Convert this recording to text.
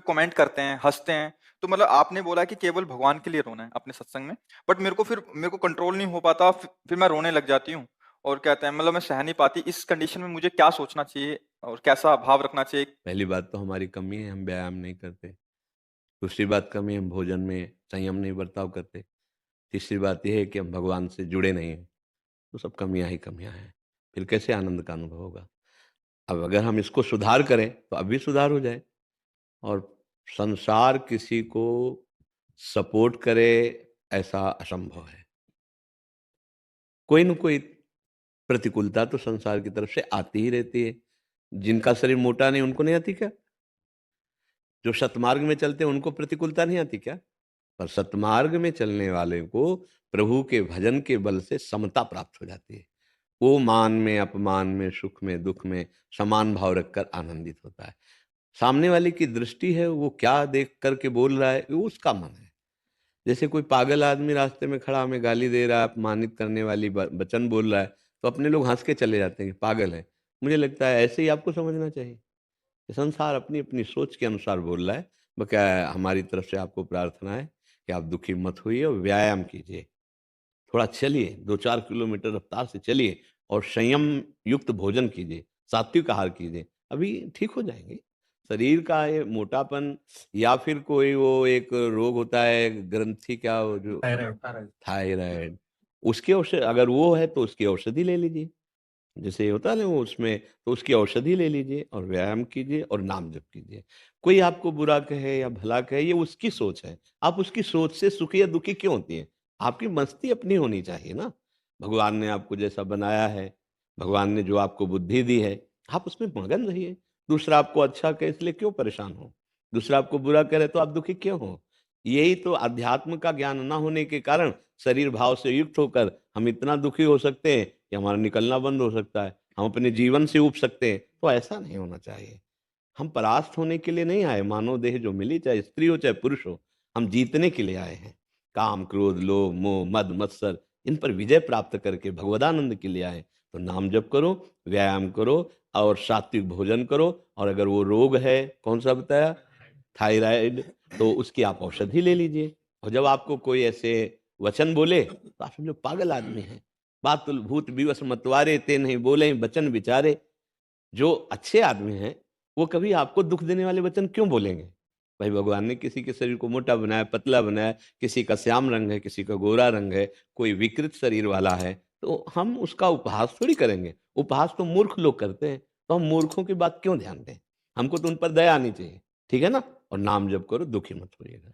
Comment करते हैं, हँसते हैं, तो मतलब आपने बोला कि केवल भगवान के लिए रोना है अपने सत्संग में, बट मेरे को कंट्रोल नहीं हो पाता, फिर मैं रोने लग जाती हूँ और कहते हैं मतलब मैं सह नहीं पाती। इस कंडीशन में मुझे क्या सोचना चाहिए और कैसा भाव रखना चाहिए? पहली बात तो हमारी कमी है, हम व्यायाम नहीं करते। दूसरी बात कमी है, हम भोजन में संयम नहीं बर्ताव करते। तीसरी बात ये है कि हम भगवान से जुड़े नहीं हैं। तो सब कमियाँ ही कमियाँ हैं। फिर कैसे आनंद का अनुभव होगा? अब अगर हम इसको सुधार करें, तो अभी सुधार हो जाए। और संसार किसी को सपोर्ट करे, ऐसा असंभव है। कोई न कोई प्रतिकूलता तो संसार की तरफ से आती ही रहती है। जिनका शरीर मोटा नहीं, उनको नहीं आती क्या? जो सतमार्ग में चलते हैं, उनको प्रतिकूलता नहीं आती क्या? पर सतमार्ग में चलने वाले को प्रभु के भजन के बल से समता प्राप्त हो जाती है। वो मान में, अपमान में, सुख में, दुःख में समान भाव रखकर आनंदित होता है। सामने वाले की दृष्टि है, वो क्या देख कर के बोल रहा है, वो उसका मन है। जैसे कोई पागल आदमी रास्ते में खड़ा हमें गाली दे रहा है, अपमानित करने वाली वचन बोल रहा है, तो अपने लोग हंस के चले जाते हैं कि पागल है। मुझे लगता है ऐसे ही आपको समझना चाहिए कि संसार अपनी अपनी सोच के अनुसार बोल रहा है। बकाया हमारी तरफ से आपको प्रार्थना है कि आप दुखी मत होइए और व्यायाम कीजिए। थोड़ा चलिए, 2-4 किलोमीटर रफ्तार से चलिए और संयम युक्त भोजन कीजिए, सात्विक आहार कीजिए, अभी ठीक हो जाएँगे। शरीर का ये मोटापन या फिर कोई वो एक रोग होता है, ग्रंथि क्या वो जो थायराइड, उसकी अगर वो है तो उसकी औषधि ले लीजिए। जैसे होता है ना वो उसमें, तो उसकी औषधि ले लीजिए और व्यायाम कीजिए और नाम जप कीजिए। कोई आपको बुरा कहे या भला कहे, ये उसकी सोच है। आप उसकी सोच से सुखी या दुखी क्यों होती हैं? आपकी मस्ती अपनी होनी चाहिए ना। भगवान ने आपको जैसा बनाया है, भगवान ने जो आपको बुद्धि दी है, आप उसमें मगन रहिए। दूसरा आपको अच्छा कहे इसलिए क्यों परेशान हो? दूसरा आपको बुरा करे तो आप दुखी क्यों हो? यही तो अध्यात्म का ज्ञान ना होने के कारण शरीर भाव से युक्त होकर हम इतना दुखी हो सकते हैं कि हमारा निकलना बंद हो सकता है, हम अपने जीवन से ऊब सकते हैं। तो ऐसा नहीं होना चाहिए। हम परास्त होने के लिए नहीं आए, मानव देह जो मिली, चाहे स्त्री हो चाहे पुरुष हो, हम जीतने के लिए आए हैं। काम, क्रोध, लोभ, मोह, मद, मत्सर, इन पर विजय प्राप्त करके भगवदानंद के लिए आए। तो नाम जप करो, व्यायाम करो और सात्विक भोजन करो। और अगर वो रोग है, कौन सा बताया? थायराइड, तो उसकी आप औषधि ले लीजिए। और जब आपको कोई ऐसे वचन बोले, तो आप समझो पागल आदमी है। बातुल भूत विवश मतवारे, ते नहीं बोले बचन विचारे। जो अच्छे आदमी हैं, वो कभी आपको दुःख देने वाले वचन क्यों बोलेंगे? भाई भगवान ने किसी के शरीर को मोटा बनाया, पतला बनाया, किसी का श्याम रंग है, किसी का गोरा रंग है, कोई विकृत शरीर वाला है, तो हम उसका उपहास थोड़ी करेंगे। उपहास तो मूर्ख लोग करते हैं, तो हम मूर्खों की बात क्यों ध्यान दें? हमको तो उन पर दया आनी चाहिए, ठीक है ना? और नाम जप करो, दुखी मत होइएगा।